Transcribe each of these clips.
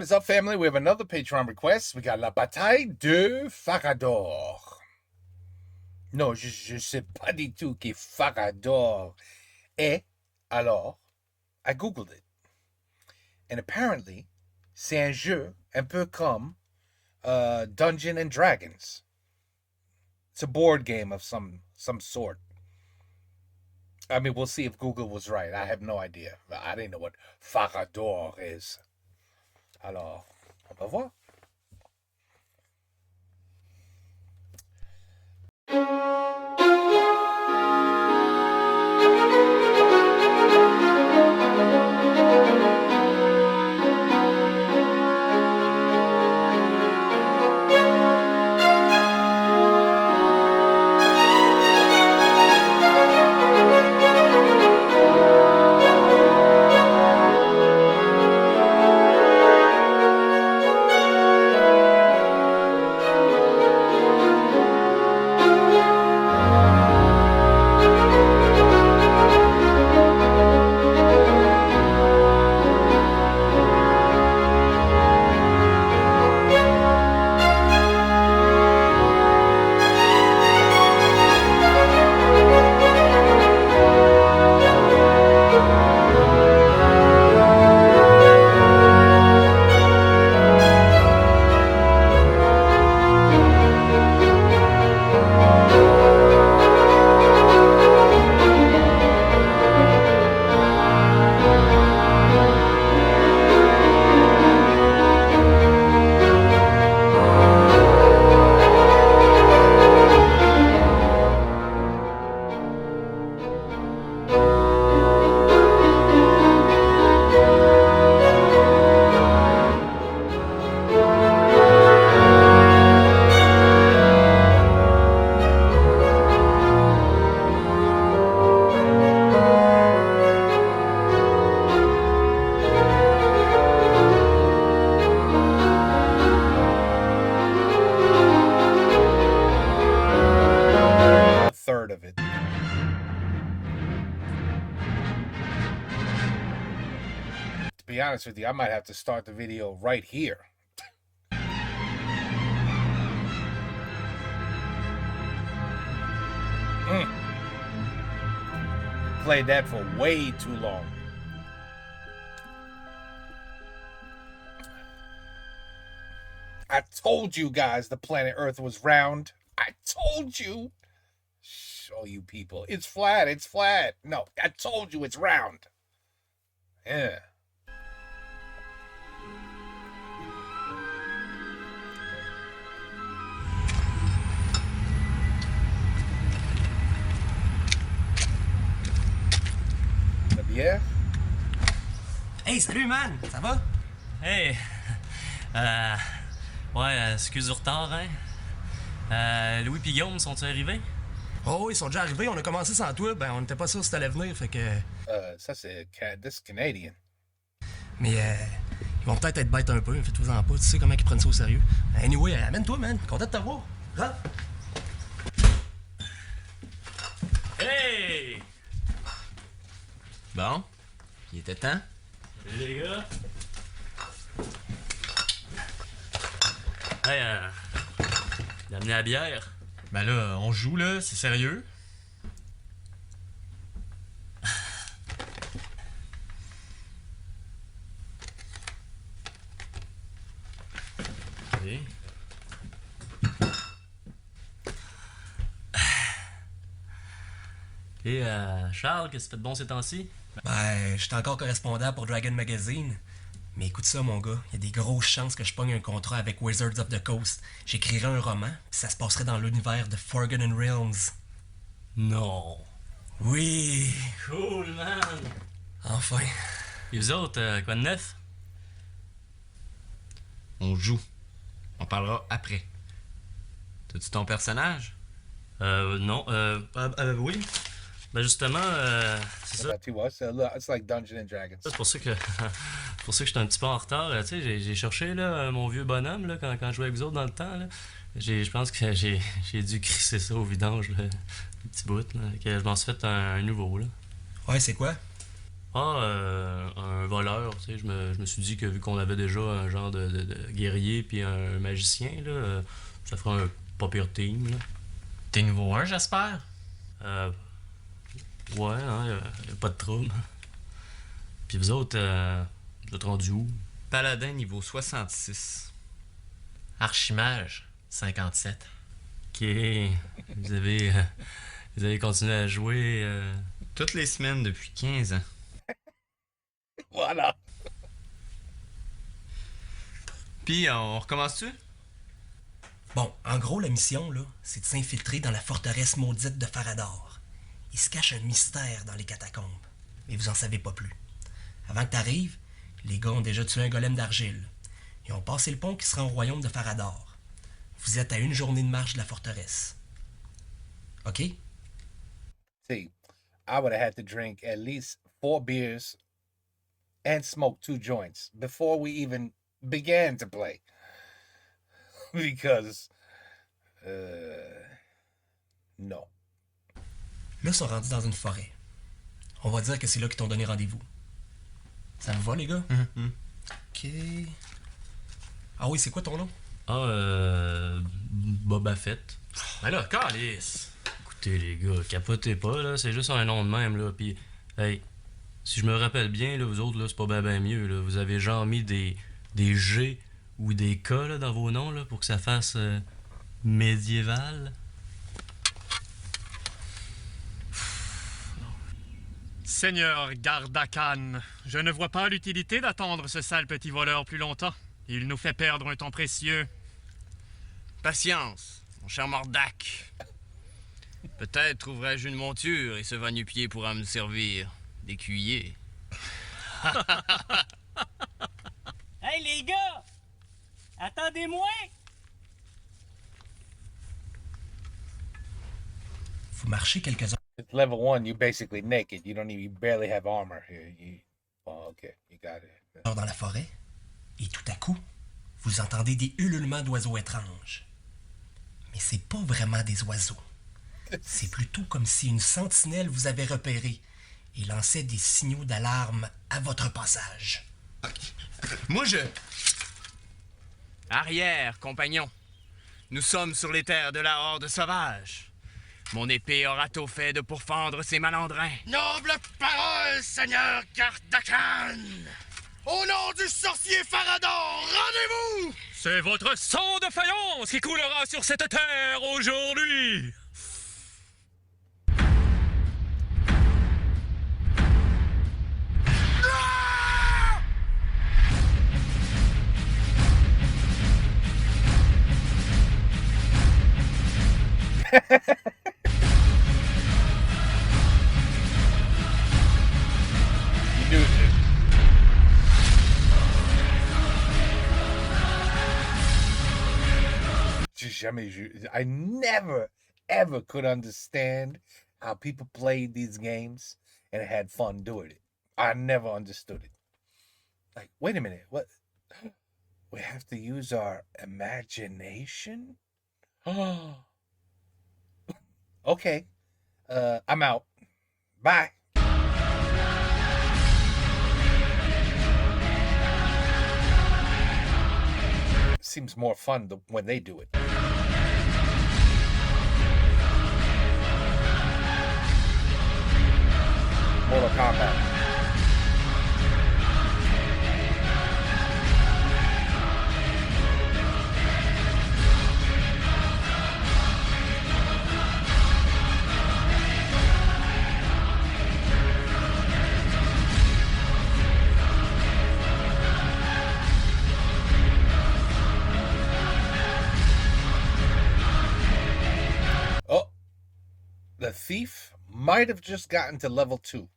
What's up, family? We have another Patreon request. We got La Bataille de Farador. Non, je sais pas du tout qui est Farador. Et alors, I googled it. And apparently, c'est un jeu un peu comme Dungeons and Dragons. It's a board game of some sort. I mean, we'll see if Google was right. I have no idea. I didn't know what Farador is. Alors, on va voir. Third of it. To be honest with you, I might have to start the video right here. Played that for way too long. I told you guys the planet Earth was round. I told you. Show you people. It's flat. It's flat. No, I told you it's round. Yeah. La bière? Hey, salut man! Ça va? Hey! Excuse du retard, hein? Louis pis Guillaume, sont-ils arrivés? Oh, ils sont déjà arrivés, on a commencé sans toi, ben on n'était pas sûr si t'allais venir, fait que... Ça c'est this Canadian. Mais ils vont peut-être être bêtes un peu, faites-vous-en pas, tu sais comment ils prennent ça au sérieux. Anyway, amène-toi man, content de te voir. Rentre! Hey! Bon, il était temps. Les gars? Hey, il a amené la bière. Ben là, on joue là, c'est sérieux? Oui. Et Charles, qu'est-ce que tu fais de bon ces temps-ci? Ben, j'étais encore correspondant pour Dragon Magazine. Mais écoute ça, mon gars, il y a des grosses chances que je pogne un contrat avec Wizards of the Coast. J'écrirai un roman, puis ça se passerait dans l'univers de Forgotten Realms. Non. Oui! Cool, man! Enfin. Et vous autres, quoi de neuf? On joue. On parlera après. T'as-tu ton personnage? Non, oui. Ben justement, c'est ça. It's like Dungeons and Dragons. C'est pour ça que c'est pour ça que j'étais un petit peu en retard. Tu sais, j'ai cherché là, mon vieux bonhomme là, quand je jouais avec vous autres dans le temps. Là. Je pense que j'ai dû crisser ça au vidange, là, le petit bout. Là, que je m'en suis fait un nouveau. Là. Ouais, c'est quoi? Un voleur, tu sais, je me suis dit que vu qu'on avait déjà un genre de guerrier puis un magicien, là, ça ferait un pas pire team, là. T'es niveau 1, j'espère? Euh, ouais, hein, y a pas de trouble. Puis vous êtes rendus où? Paladin niveau 66. Archimage, 57. Ok, vous avez, euh, vous avez continué à jouer. Toutes les semaines depuis 15 ans. Voilà. Puis, on recommence-tu? Bon, en gros, la mission, là, c'est de s'infiltrer dans la forteresse maudite de Farador. Il se cache un mystère dans les catacombes. Mais vous en savez pas plus. Avant que t'arrives, les gars ont déjà tué un golem d'argile. Ils ont passé le pont qui sera au royaume de Farador. Vous êtes à 1 journée de marche de la forteresse. OK? See, I would have had to drink at least 4 beers and smoke 2 joints before we even began to play. Because, no. Là, ils sont rendus dans une forêt. On va dire que c'est là qu'ils t'ont donné rendez-vous. Ça vous va, les gars? OK. Ah oui, c'est quoi ton nom? Boba Fett. Ben là, calice! Écoutez, les gars, capotez pas, là, c'est juste un nom de même, là. Puis, hey, si je me rappelle bien, là, vous autres, là, c'est pas ben mieux, là. Vous avez genre mis des G ou des K, là, dans vos noms, là, pour que ça fasse médiéval. Seigneur Gardakan, je ne vois pas l'utilité d'attendre ce sale petit voleur plus longtemps. Il nous fait perdre un temps précieux. Patience, mon cher Mordac. Peut-être trouverai-je une monture et ce va-nu-pied pourra me servir d'écuyer. Hey les gars! Attendez-moi! Vous marchez quelques heures It's level 1, you're basically naked. You barely have armor here. Okay, you got it. dans la forêt, et tout à coup, vous entendez des ululements d'oiseaux étranges. Mais c'est pas vraiment des oiseaux. C'est plutôt comme si une sentinelle vous avait repéré et lançait des signaux d'alarme à votre passage. Moi, je... Arrière, compagnon. Nous sommes sur les terres de la horde sauvage. Mon épée aura tôt fait de pourfendre ces malandrins. Noble parole, Seigneur Gardakan! Au nom du sorcier Farador, rendez-vous! C'est votre sang de faïence qui coulera sur cette terre aujourd'hui! You do. I never, ever could understand how people played these games and had fun doing it. I never understood it. Like, wait a minute, what? We have to use our imagination? Okay. I'm out. Bye. Seems more fun when they do it. Mortal Kombat. Oh, the thief might have just gotten to level 2.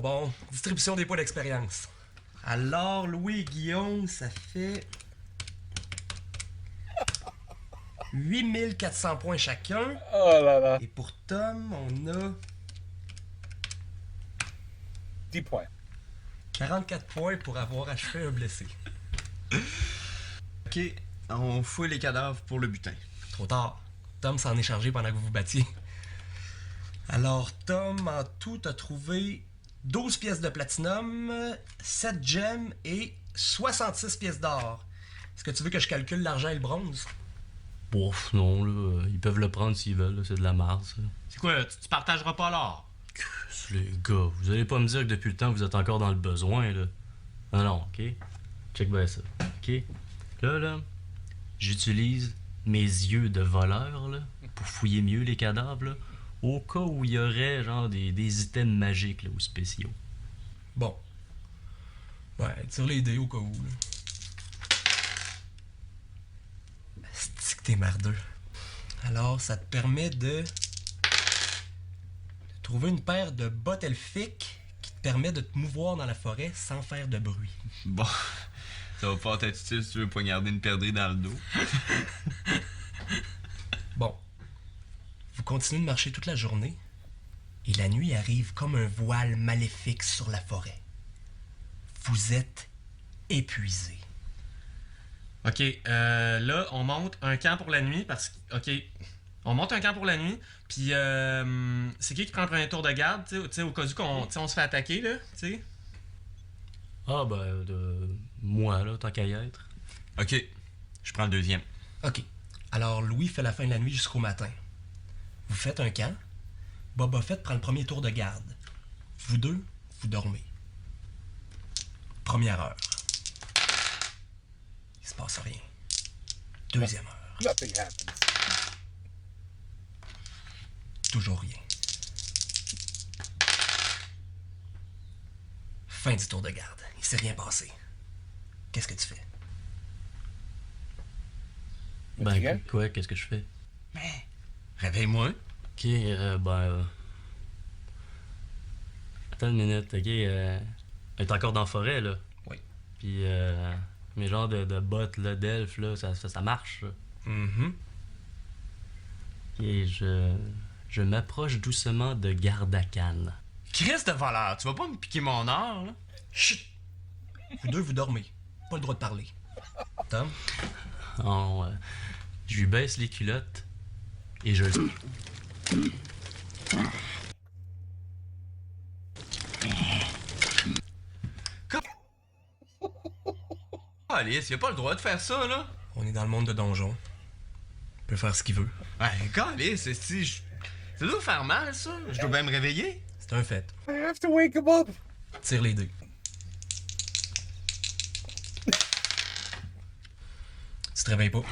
Bon. Distribution des points d'expérience. Alors, Louis et Guillaume, ça fait 8400 points chacun. Oh là là. Et pour Tom, on a 10 points. 44 points pour avoir achevé un blessé. Ok, on fouille les cadavres pour le butin. Trop tard. Tom s'en est chargé pendant que vous vous battiez. Alors, Tom, en tout, a trouvé 12 pièces de platinum, 7 gemmes et 66 pièces d'or. Est-ce que tu veux que je calcule l'argent et le bronze? Bof, non, là, ils peuvent le prendre s'ils veulent, là, c'est de la marde, ça. C'est quoi, tu partageras pas l'or? Les gars, vous allez pas me dire que depuis le temps vous êtes encore dans le besoin, là. Ah non, ok? Check bien ça, ok? Là, j'utilise mes yeux de voleur, là, pour fouiller mieux les cadavres, là, au cas où il y aurait, genre, des items magiques, là, ou spéciaux. Bon. Ouais, tire les dés au cas où. C'est que t'es merdeux. Alors, ça te permet de trouver une paire de bottes elfiques qui te permet de te mouvoir dans la forêt sans faire de bruit. Bon, ça va pas être utile si tu veux poignarder une perdrix dans le dos. Bon. Vous continuez de marcher toute la journée et la nuit arrive comme un voile maléfique sur la forêt. Vous êtes épuisé. Ok, là, on monte un camp pour la nuit parce que. Ok. On monte un camp pour la nuit, puis c'est qui prend le premier tour de garde, tu sais, au cas où on se fait attaquer, là, tu sais? Ah, ben, moi, là, tant qu'à y être. Ok, je prends le deuxième. Ok. Alors, Louis fait la fin de la nuit jusqu'au matin. Vous faites un camp. Boba Fett prend le premier tour de garde. Vous deux, vous dormez. Première heure. Il se passe rien. Deuxième heure. Nothing happens. Toujours rien. Fin du tour de garde. Il s'est rien passé. Qu'est-ce que tu fais? Ben, quoi, qu'est-ce que je fais? Mais, réveille-moi. Ok, attends une minute, ok, elle est encore dans la forêt, là. Oui. Puis, mes genres de bottes, là, d'elfes, là, ça marche, là. Mm-hmm. Et je m'approche doucement de Gardakan. Christ de voleur, tu vas pas me piquer mon or, là? Chut! Vous deux, vous dormez. Pas le droit de parler. Tom? Oh, je lui baisse les culottes et je... Alice, il a pas le droit de faire ça, là. On est dans le monde de donjon. Il peut faire ce qu'il veut. Ouais, Alice, ça doit faire mal, ça. Je dois bien me réveiller. C'est un fait. I have to wake him up. Tire les dés. Tu te réveilles pas.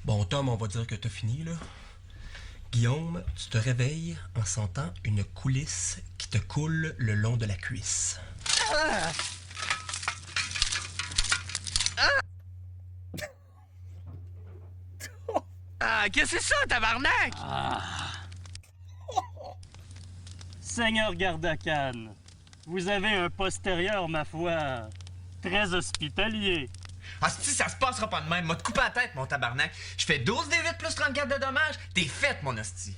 Bon, Tom, on va dire que t'as fini, là. Guillaume, tu te réveilles en sentant une coulisse qui te coule le long de la cuisse. Ah, qu'est-ce que c'est ça, tabarnak? Seigneur Gardakan, vous avez un postérieur, ma foi, très hospitalier. Ah, si ça se passera pas de même, m'a te coupé la tête, mon tabarnak. Je fais 12 D8 plus 34 de dommages, t'es faite, mon hostie.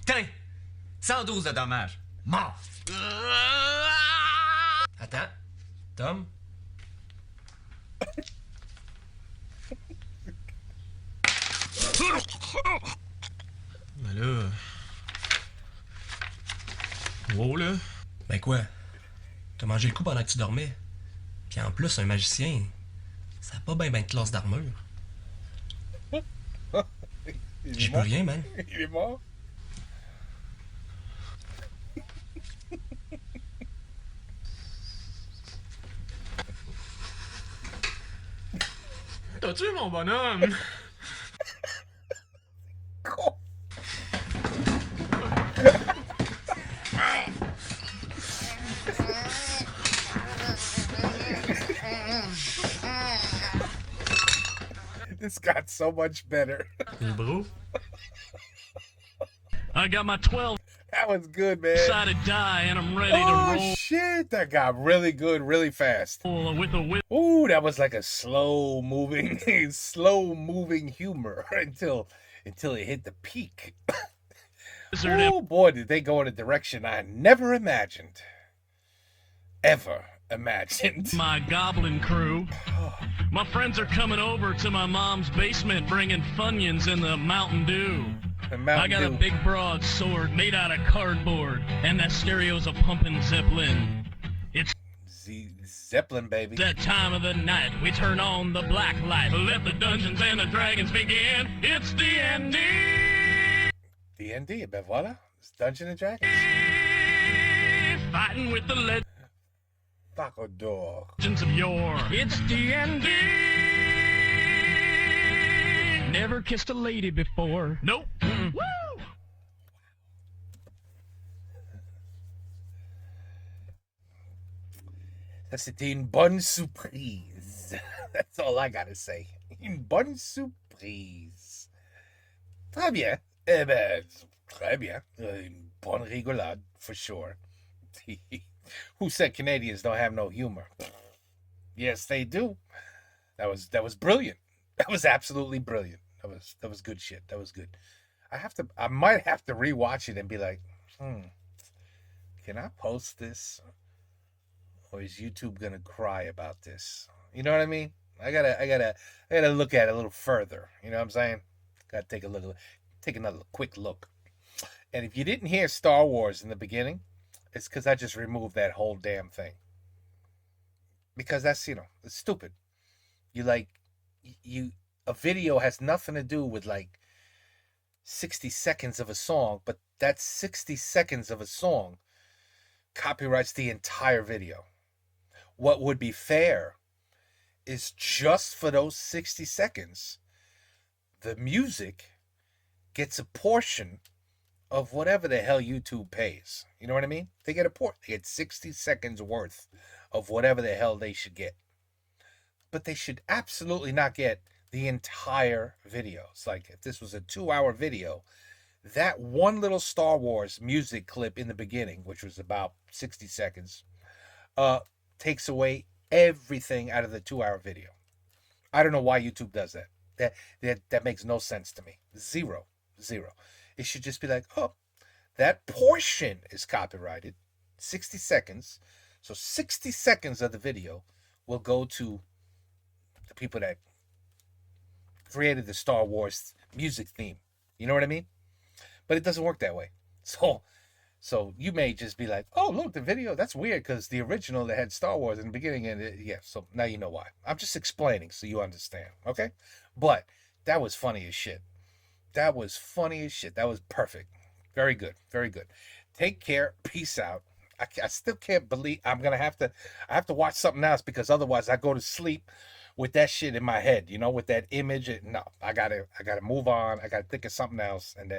Tiens, 112 de dommages. Mort. Attends. Tom? Ben là... Wow, là. Ben quoi? T'as mangé le coup pendant que tu dormais. Puis en plus, un magicien, ça a pas ben de classe d'armure. J'y peux rien, man. Il est mort. T'as tué mon bonhomme? This got so much better. Le bro? I got my 12 That was good, man. sided die and I'm ready to Oh, roll. shit. shit, that got really good really fast. With a whip. Ooh, that was like a slow moving humor until it hit the peak. Oh boy, did they go in a direction I never imagined. Ever imagined. My goblin crew. My friends are coming over to my mom's basement bringing Funyuns in the Mountain Dew. I got a big broadsword made out of cardboard, and that stereo's a pumping Zeppelin. It's Zeppelin, baby. that time of the night. We turn on the black light. Let the Dungeons and the Dragons begin. It's D&D. D&D, ben voilà. It's Dungeons and Dragons. Fighting with the Facador. legends of yore. It's D&D. Never kissed a lady before. Nope. Woo! C'était une bonne surprise. That's all I gotta say. Une bonne surprise. Très bien. Eh ben, très bien. Une bonne rigolade, for sure. Who said Canadians don't have no humor? Yes, they do. That was brilliant. That was absolutely brilliant. That was good shit. That was good. I might have to rewatch it and be like, can I post this? Or is YouTube gonna cry about this? You know what I mean? I gotta look at it a little further. You know what I'm saying? Gotta take another quick look. And if you didn't hear Star Wars in the beginning, it's because I just removed that whole damn thing. Because that's, it's stupid. A video has nothing to do with like 60 seconds of a song, but that 60 seconds of a song copyrights the entire video. What would be fair is just for those 60 seconds, the music gets a portion of whatever the hell YouTube pays. You know what I mean? They get they get 60 seconds worth of whatever the hell they should get. But they should absolutely not get the entire video. It's like if this was a 2-hour video, that one little Star Wars music clip in the beginning, which was about 60 seconds, takes away everything out of the 2-hour video. I don't know why YouTube does that. That makes no sense to me. Zero. It should just be like, oh, that portion is copyrighted, 60 seconds. So 60 seconds of the video will go to the people that created the Star Wars music theme. You know what I mean? But it doesn't work that way. So you may just be like, oh, look, the video, that's weird because the original that had Star Wars in the beginning, so now you know why. I'm just explaining so you understand, okay? But that was funny as shit. That was perfect. Very good. Take care. Peace out. I still can't believe I have to watch something else because otherwise I go to sleep with that shit in my head, with that image. No, I gotta move on. I gotta think of something else, and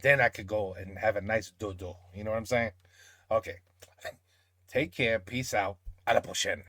then I could go and have a nice dodo. You know what I'm saying? Okay. Take care. Peace out. A la prochaine.